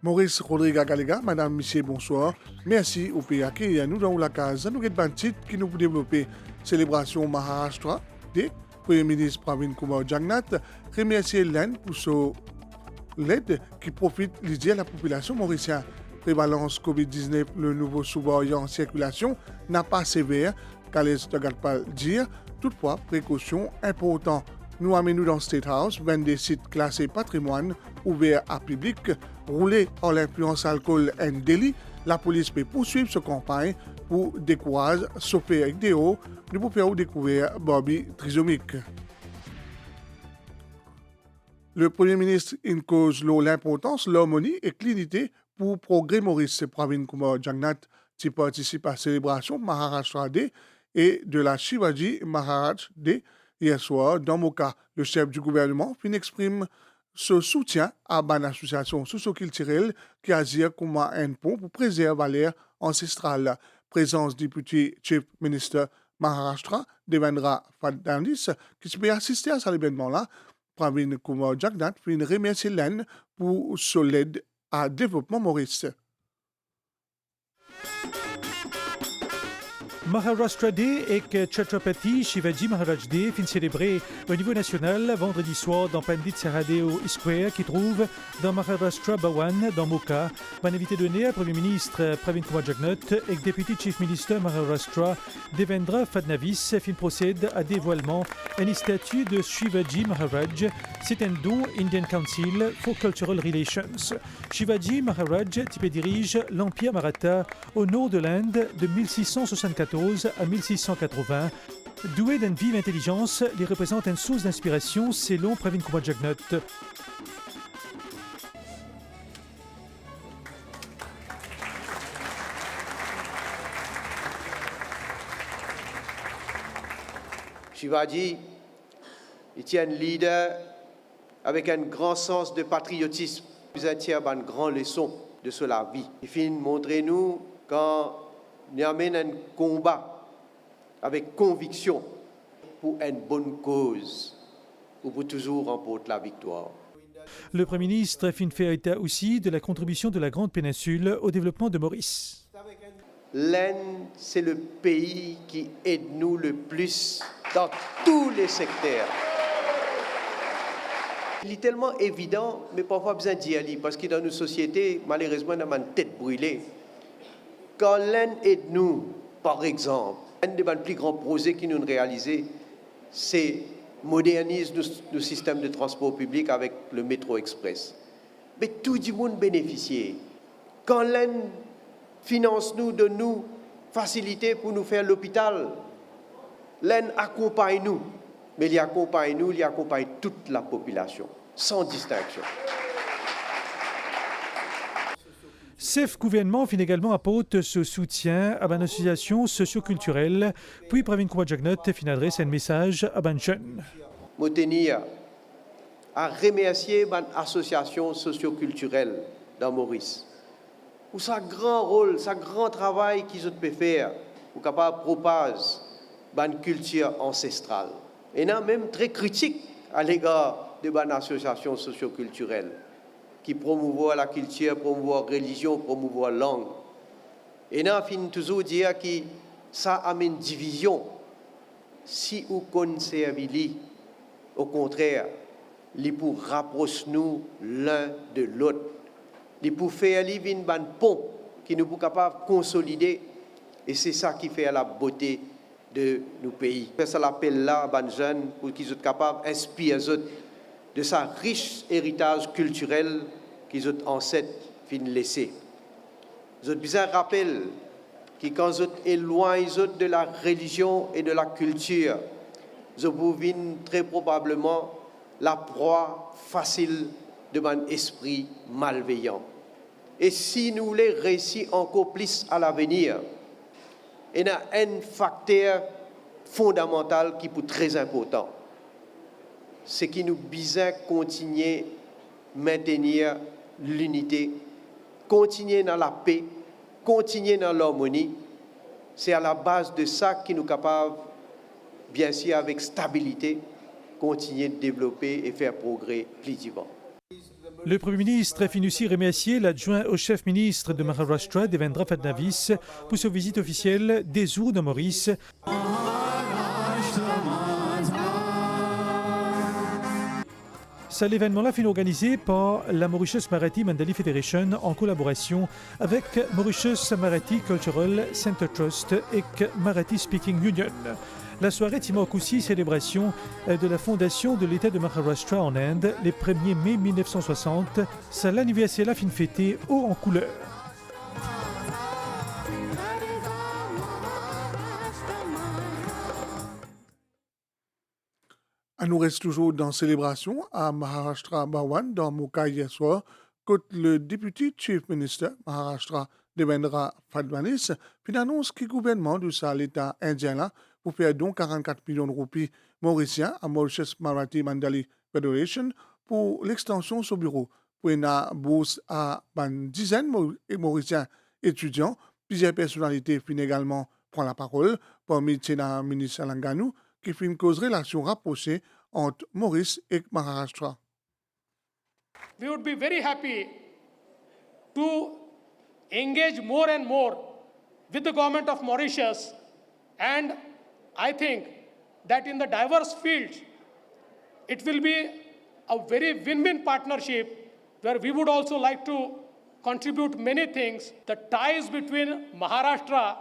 Maurice Rodrigue Galega, Madame, Monsieur, bonsoir. Merci au pays accueillir nous dans la case. Nous avons un titre qui nous développer célébration Maharashtra de Premier ministre Pravin Kumar Jagnnath. Remercier l'Inde pour son l'aide qui profite l'idée à la population mauricienne. Prévalence COVID-19, le nouveau sous-variant en circulation n'a pas sévère, car les ne regardent pas dire. Toutefois, précaution importante. Nous amenons dans State House 22 sites classés patrimoine ouverts à public, roulés en l'influence alcool et délit. La police peut poursuivre cette campagne pour décourager Sophie avec Déo, nous pouvons faire découvrir Bobby trisomique. Le Premier ministre cause l'importance, l'harmonie et l'unité pour progrès Maurice Pravin Kumar Jagnnath qui participe à la célébration Maharashtra Day et de la Shivaji Maharaj Day. Hier soir, dans Moka, le chef du gouvernement exprime ce soutien à une association socio-culturelle qui agit comme un pont pour préserver la valeur ancestrale. Présence du député Chief Minister Maharashtra, Devendra Fadnavis, qui peut assister à cet événement-là. Pravin Kumar Jagnnath remercie l'Inde pour son aide à développement Maurice. Maharashtra Day et Chhatrapati Shivaji Maharaj Day fin célébré au niveau national vendredi soir dans Pandit Saradeo Square qui trouve dans Maharashtra Bhawan dans Moka. Ban invité donné à Premier ministre Pravin Kumar Jagnnath et député Chief Minister Maharashtra Devendra Fadnavis fin procède à dévoilement une statue de Shivaji Maharaj. C'est un don Indian Council for Cultural Relations. Shivaji Maharaj type dirige l'Empire Maratha au nord de l'Inde de 1674 à 1680. Doué d'une vive intelligence, il représente une source d'inspiration selon Pravin Kumar Jagnnath. Shivaji est un leader avec un grand sens de patriotisme. Il a tiré une grande leçon de la vie. Il fait montrer nous quand nous amène un combat avec conviction pour une bonne cause, ou pour toujours remporter la victoire. Le Premier ministre fait état aussi de la contribution de la Grande Péninsule au développement de Maurice. L'Inde, c'est le pays qui aide nous le plus dans tous les secteurs. Il est tellement évident, mais parfois besoin d'y aller, parce que dans nos sociétés, malheureusement, on a une tête brûlée. Quand l'Inde aide nous, par exemple, un des plus grands projets qui nous réalisés, c'est moderniser nos systèmes de transport public avec le métro express. Mais tout le monde bénéficie. Quand l'Inde finance nous, donne nous facilité pour nous faire l'hôpital, l'Inde accompagne nous, mais il accompagne nous, il accompagne toute la population, sans distinction. CEF gouvernement fin également apporte ce soutien à une association socio-culturelle. Puis Pravin Kumar Jagnnath fin adresse un message à un jeune. Je tenir à remercier une association socio-culturelle dans Maurice pour sa grand rôle, sa grand travail qu'ils ont pu faire pour capable propager une culture ancestrale. Et non même très critique à l'égard de une association socio-culturelle qui promouvoit la culture, promouvoit la religion, promouvoit la langue. Et nous finissons toujours dire que ça amène division. Si nous conservons, au contraire, il pour rapprocher nous l'un de l'autre. Il pour faire un pont qui nous est capable de consolider. Et c'est ça qui fait la beauté de nos pays. Ça l'appelle là, les jeunes, pour qu'ils soient capables d'inspirer les autres de sa riche héritage culturel qu'ils ont ancêtres fin laissé. Ils ont besoin de rappel que quand ils éloignent de la religion et de la culture, ils ont très probablement la proie facile de un esprit malveillant. Et si nous voulons réussir encore plus à l'avenir, il y a un facteur fondamental qui est très important. C'est que nous devons continuer à maintenir l'unité, continuer dans la paix, continuer dans l'harmonie. C'est à la base de ça que nous sommes capables, bien sûr avec stabilité, continuer de développer et faire progrès plus vivant. Le Premier ministre finit aussi remercier l'adjoint au chef ministre de Maharashtra, Devendra Fadnavis, pour sa visite officielle des jours de Maurice. L'événement-là est organisé par la Mauritius Marathi Mandali Federation en collaboration avec Mauritius Marathi Cultural Center Trust et Marathi Speaking Union. La soirée marque aussi célébration de la fondation de l'État de Maharashtra en Inde, le 1er mai 1960. C'est l'anniversaire la fin fêté haut en couleur. On nous reste toujours dans célébration à Maharashtra Bhawan dans Moka hier soir, quand le député Chief Minister Maharashtra Devendra Fadnavis annonce que le gouvernement de l'État indien là pour faire donc 44 millions de roupies mauriciens à Mauritius Marathi Mandali Federation pour l'extension de son bureau. Pour une bourse à une dizaine de Mauriciens étudiants, plusieurs personnalités finissent également prendre la parole, parmi le ministre Langanou, qui fait une cause relation rapprochée entre Maurice et Maharashtra. We would be very happy to engage more and more with the government of Mauritius, and I think that in the diverse fields, it will be a very win-win partnership where we would also like to contribute many things. The ties between Maharashtra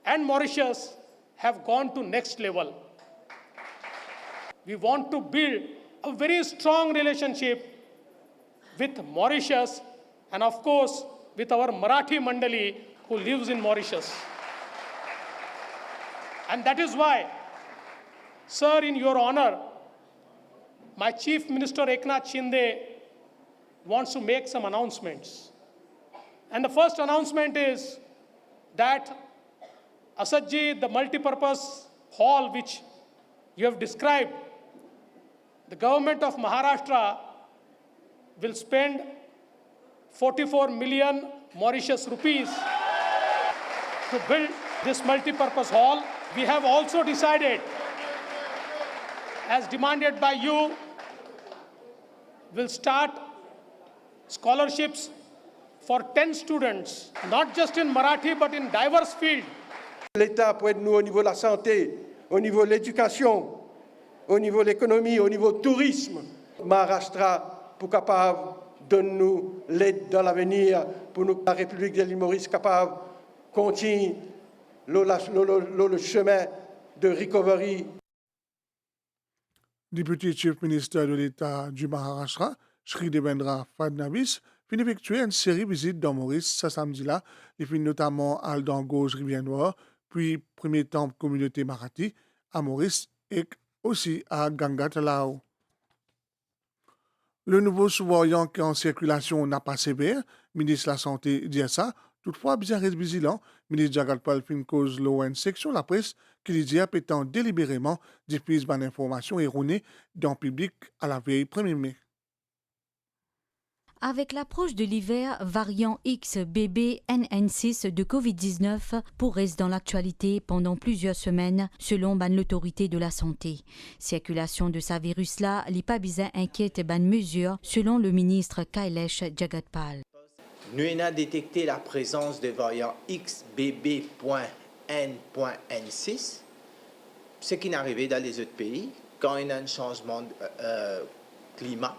and Mauritius have gone to next level. We want to build a very strong relationship with Mauritius and of course with our Marathi Mandali who lives in Mauritius. And that is why, sir, in your honor, my Chief Minister Eknath Shinde wants to make some announcements. And the first announcement is that Asadji, the multipurpose hall which you have described, the government of Maharashtra will spend 44 million Mauritius rupees to build this multipurpose hall. We have also decided, as demanded by you, we'll start scholarships for 10 students, not just in Marathi, but in diverse fields. L'État peut être nous au niveau de la santé, au niveau de l'éducation, au niveau de l'économie, au niveau du tourisme. Maharashtra, pour capable de nous l'aide dans l'avenir, pour nous, la République de l'île Maurice, capable de continuer le chemin de recovery. Député Chief Minister de l'État du Maharashtra, Shri Devendra Fadnavis, finit effectuer une série de visites dans Maurice ce samedi-là. Il finit notamment à Aldangoge, Rivière-Noire, puis premier temple communauté Marathi à Maurice et aussi à Gangatalao. Le nouveau sous-variant qui est en circulation n'a pas sévère. Ministre de la Santé dit ça. Toutefois, bien reste vigilant. Ministre Jagatpal fin cause l'ON section la presse qui lui dit appétant délibérément diffuse une information erronée dans le public à la veille 1er mai. Avec l'approche de l'hiver, variant XBB NN6 de Covid-19 pourrait dans l'actualité pendant plusieurs semaines, selon l'autorité de la santé. Circulation de ce virus-là, l'IPABISA inquiète mesure, selon le ministre Kailesh Jagatpal. Nous avons détecté la présence de variant XBB.N.N6, ce qui n'est arrivé dans les autres pays quand il y a un changement de climat.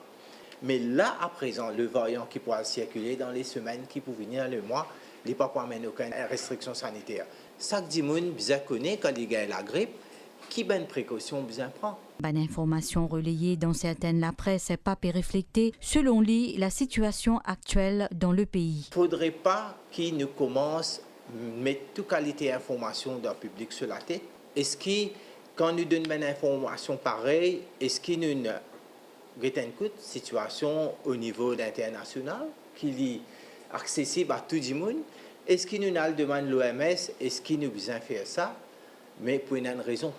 Mais là, à présent, le variant qui pourra circuler dans les semaines qui pourraient venir le mois, il n'y a pas aucune restriction sanitaire. Chaque dimoun bien connaît quand il y a la grippe, qui bonne précaution bien prend. Bonne information relayée dans certaines la presse n'est pas réfléchie. Selon lui, la situation actuelle dans le pays. Il ne faudrait pas qu'il nous commence à mettre toute qualité d'information dans le public sur la tête. Est-ce que, quand nous donnons une information pareille, est-ce qu'il nous une situation au niveau international qui est accessible à tout le monde? Est-ce qu'il nous a demandé l'OMS? Est-ce qu'il nous besoin faire ça? Mais pour une raison.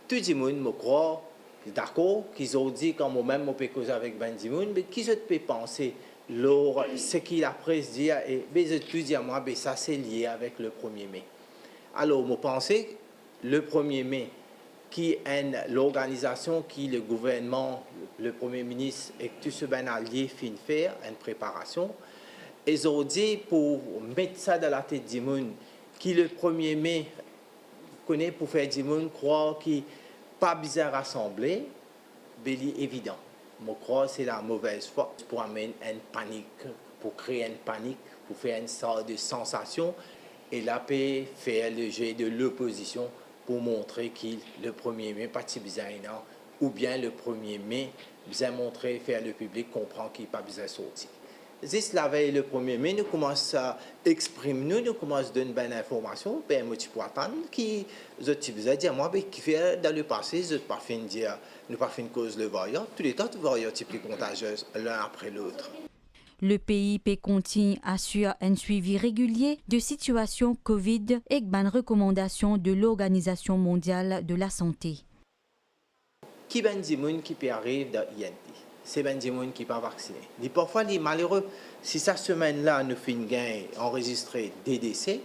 Tout le monde me croit, d'accord, qu'ils ont dit quand moi-même je peux causer avec ben du monde, mais qui je peux penser ce que la presse dit et je peux dire moi ben ça c'est lié avec le 1er mai. Alors je pensais le 1er mai qui est l'organisation qui le gouvernement, le Premier ministre et tout ce ben allié fin faire une préparation. Et aujourd'hui, pour mettre ça dans la tête du monde, qui le 1er mai connaît pour faire du monde croire qu'il n'est pas bizarre rassembler, c'est évident. Je crois que c'est la mauvaise foi pour amener une panique, pour créer une panique, pour faire une sorte de sensation. Et là, peut faire le jeu de l'opposition pour montrer qu'il le 1er mai, pas si bizarre, ou bien le 1er mai, bien montrer, faire le public comprendre qu'il n'est pas bizarre sortir. Juste la veille, le 1er mai, nous commençons à exprimer, nous commençons à donner une bonne information, ben moi tu peux attendre, qui, je te disais, dire moi, ben qui fait dans le passé, je ne pas fin dire, nous pas fin cause le variant, tous les temps, le variant est plus contagieux l'un après l'autre. Le pays continue assure un suivi régulier de situation Covid et une recommandation de l'Organisation mondiale de la santé. Qui ben des gens qui peut arriver dans INT? C'est ben des gens qui ne sont pas vaccinés. Et parfois, les malheureux, si cette semaine-là, nous faisons enregistrer des décès,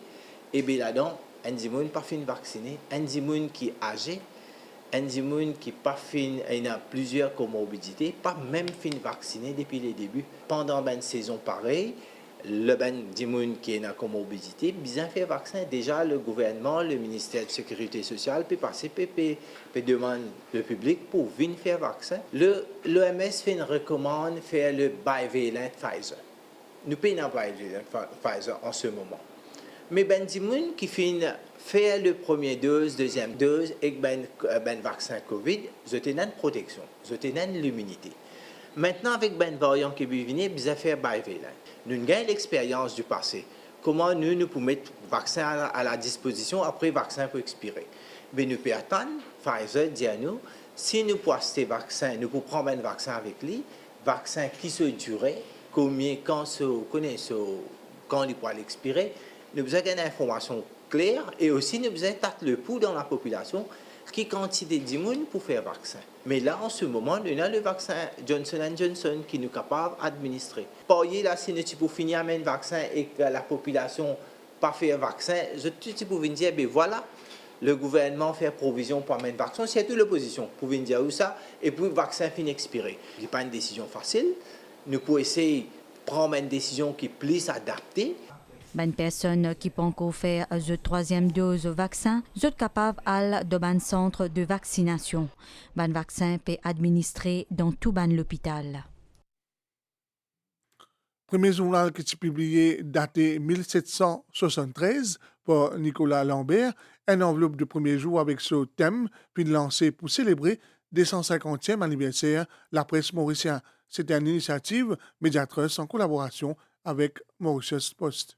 et bien là-dedans, un des gens pas fin vacciné, un des gens qui est âgé, un des gens qui pas fin, il a plusieurs comorbidités, pas même fin vacciné depuis le début. Pendant une saison pareille, le ben des gens qui est en comorbidité, bien fait vaccin. Déjà, le gouvernement, le ministère de la Sécurité sociale peut passer, peut demander le public pour venir faire vaccin. L'OMS recommande faire le bivalent Pfizer. Nous payons un bivalent Pfizer en ce moment. Mais ben des gens qui finissent faire le première dose, deuxième dose et ben vaccin Covid, je tenais une protection, je tenais l'immunité. Maintenant, avec ben variant qui vient venir, bien faire bivalent. Nous gagnons l'expérience du passé. Comment nous pouvons mettre le vaccin à la disposition après le vaccin peut expirer. Mais nous pouvons attendre, Pfizer dit à nous, si nous pouvons acheter le vaccin, nous pouvons prendre un vaccin avec lui, vaccin qui se durait, combien, quand il pourra l'expirer, nous avons besoin d'informations claires et aussi nous avons besoin de le pouls dans la population, qui quantité d'immunes pour faire vaccin. Mais là, en ce moment, nous avons le vaccin Johnson & Johnson qui nous est capable d'administrer. Par là, si nous pouvons finir avec un vaccin et que la population pas faire vaccin, je peux vous dire, ben voilà, le gouvernement fait provision pour amener un vaccin, c'est toute l'opposition pour vous dire où ça, et puis le vaccin finit expiré. Ce n'est pas une décision facile. Nous pouvons essayer de prendre une décision qui est plus adaptée. Les personnes qui peuvent encore faire la troisième dose de vaccin sont capables d'aller dans un centre de vaccination. Le vaccin peut être administré dans tout l'hôpital. Premier journal qui est publié daté 1773 par Nicolas Lambert, une enveloppe de premier jour avec ce thème, puis lancé pour célébrer le 250e anniversaire la presse mauricienne. C'était une initiative Mediatrust en collaboration avec Mauritius Post.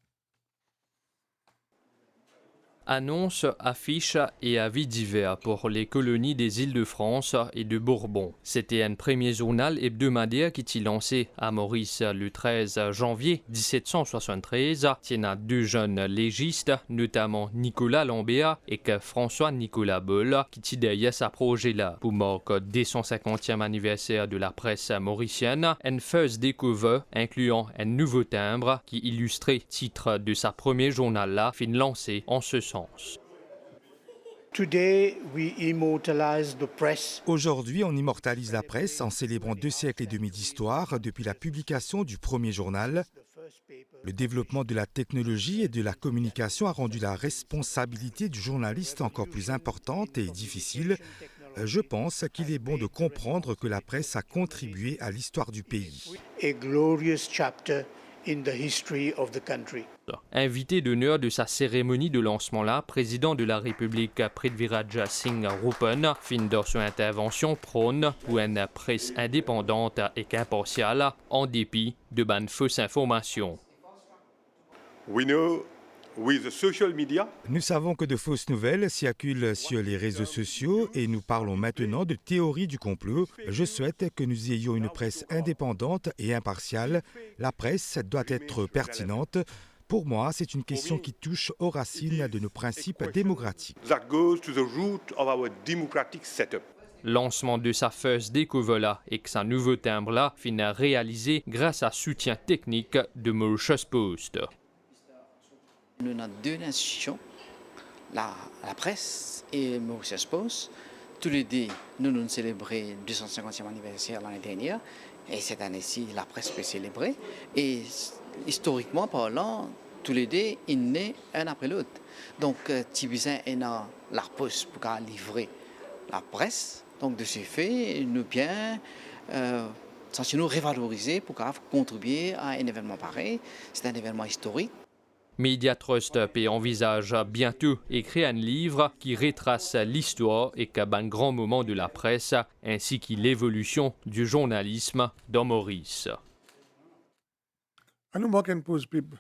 Annonces, affiches et avis divers pour les colonies des Îles-de-France et de Bourbon. C'était un premier journal hebdomadaire qui était lancé à Maurice le 13 janvier 1773. Il y a deux jeunes légistes, notamment Nicolas Lambert et François-Nicolas Boll, qui étaient derrière ce projet-là. Pour marquer le 250e anniversaire de la presse mauricienne, une first découverte incluant un nouveau timbre qui illustrait le titre de sa premier journal-là, fin lancé en ce sens. Aujourd'hui, on immortalise la presse en célébrant 2 siècles et demi d'histoire depuis la publication du premier journal. Le développement de la technologie et de la communication a rendu la responsabilité du journaliste encore plus importante et difficile. Je pense qu'il est bon de comprendre que la presse a contribué à l'histoire du pays. Invité d'honneur de sa cérémonie de lancement-là, président de la République Prithviraj Singh Rupan fin dans son intervention prône pour une presse indépendante et impartiale en dépit de bonnes fausses informations. Nous savons que de fausses nouvelles circulent sur les réseaux sociaux et nous parlons maintenant de théorie du complot. Je souhaite que nous ayons une presse indépendante et impartiale. La presse doit être pertinente. Pour moi, c'est une question qui touche aux racines de nos principes démocratiques. Lancement de sa first découverte et que sa nouveau timbre-là finit réalisé grâce à soutien technique de Mauritius Post. Nous avons deux institutions, la presse et Mauritius Post, tous les deux, nous nous célébrons le 250e anniversaire l'année dernière. Et cette année-ci, la presse peut célébrer. Et historiquement parlant, tous les deux, ils naissent un après l'autre. Donc, Tibizin est dans la poste pour livrer la presse. Donc, de ce fait, nous bien nous révaloriser pour contribuer à un événement pareil. C'est un événement historique. Media Trust envisage bientôt écrire un livre qui retrace l'histoire et un grand moment de la presse ainsi que l'évolution du journalisme dans Maurice. À nous manquer une pause pub.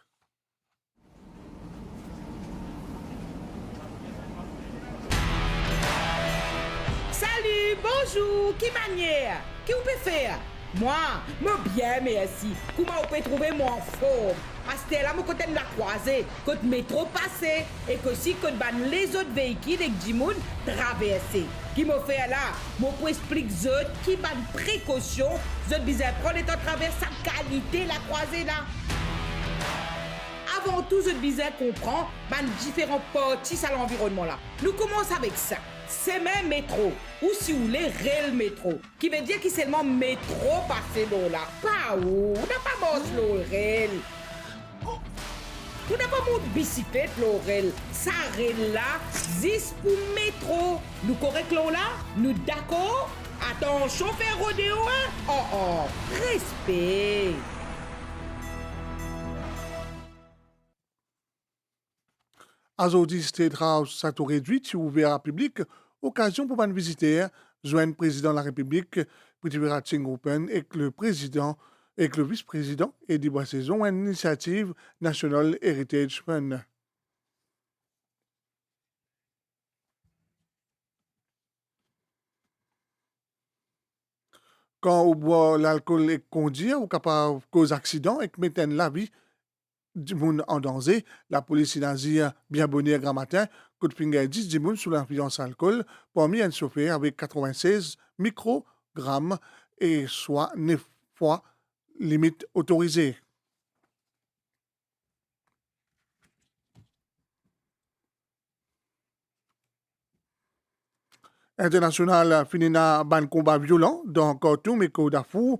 Salut, bonjour, qui manière? Qui vous peut faire? Moi, me bien, merci. Comment vous pouvez trouver mon forme? Parce que là, je côté de la croisée, côté métro passé, et que si côté les autres véhicules et Jimoun traversé. Qui me fait là? Moi, pour expliquer autres qui ban précaution, autres bizarre prendre le temps de traverser sa qualité la croisée là. Avant tout, autres bizarre comprend différents parties à l'environnement là. Nous commençons avec ça. C'est même métro, ou si vous voulez, réel métro, qui veut dire que c'est seulement métro passé là. Pas où, on n'a pas bosse l'eau réel. On n'a pas mon bicyclette l'orel. Ça réel là, 10 pour métro. Nous correct là? Nous d'accord? Attends, chauffeur rodéo, hein? Oh, respect. Azodi State House, ça tout réduit, si ouvert à public, occasion pour une visiteurs, joindre le président de la République, Prithviraj Singh Open, et le président, et le vice-président, Eddie Boissaison, une initiative National Heritage Fund. Quand on boit l'alcool et conduire, ou capable de cause accident et que mettre la vie du monde en danger, la police nazie bien bonne grand matin, coup de finger 10 du monde sous l'influence alcool, parmi un chauffeur avec 96 microgrammes et soit 9 fois limite autorisée. International finit dans un combat violent dans Khartoum et au Darfour,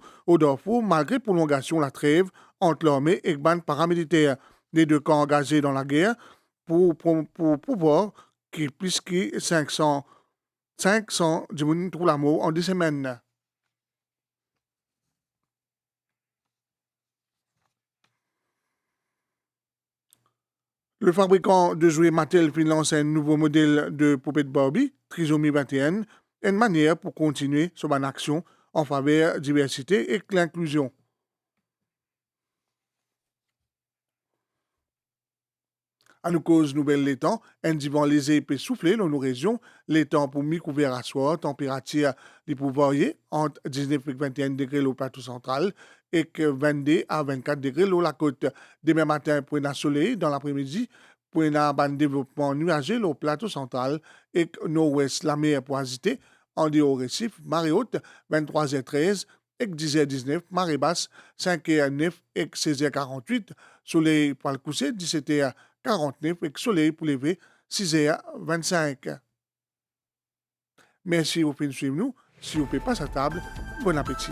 malgré prolongation de la trêve entre l'armée et les paramilitaires. Les deux camps engagés dans la guerre pour pouvoir qu'il plus que 500 du monde trouvent la mort en 2 semaines. Le fabricant de jouets Mattel lance un nouveau modèle de poupée de Barbie, Trisomie 21, une manière pour continuer son action en faveur de la diversité et de l'inclusion. À nous cause nouvelle les temps, un divan léger peut souffler dans nos régions, les temps pour mi-couvert à soir, température des varier entre 19 et 21 degrés au plateau central et que 22 à 24 degrés au la côte. Demain matin, pour un soleil, dans l'après-midi, pour un développement nuageux au plateau central et que nord-ouest, la mer pour agiter, en dehors récif, marée haute, 23h13 et 10h19, marée basse, 5h09 et 16h48, soleil pour le coucher, 17h49 et soleil pour lever 6h25. Merci au fin de suivre nous. Si vous ne pouvez pas à table, bon appétit.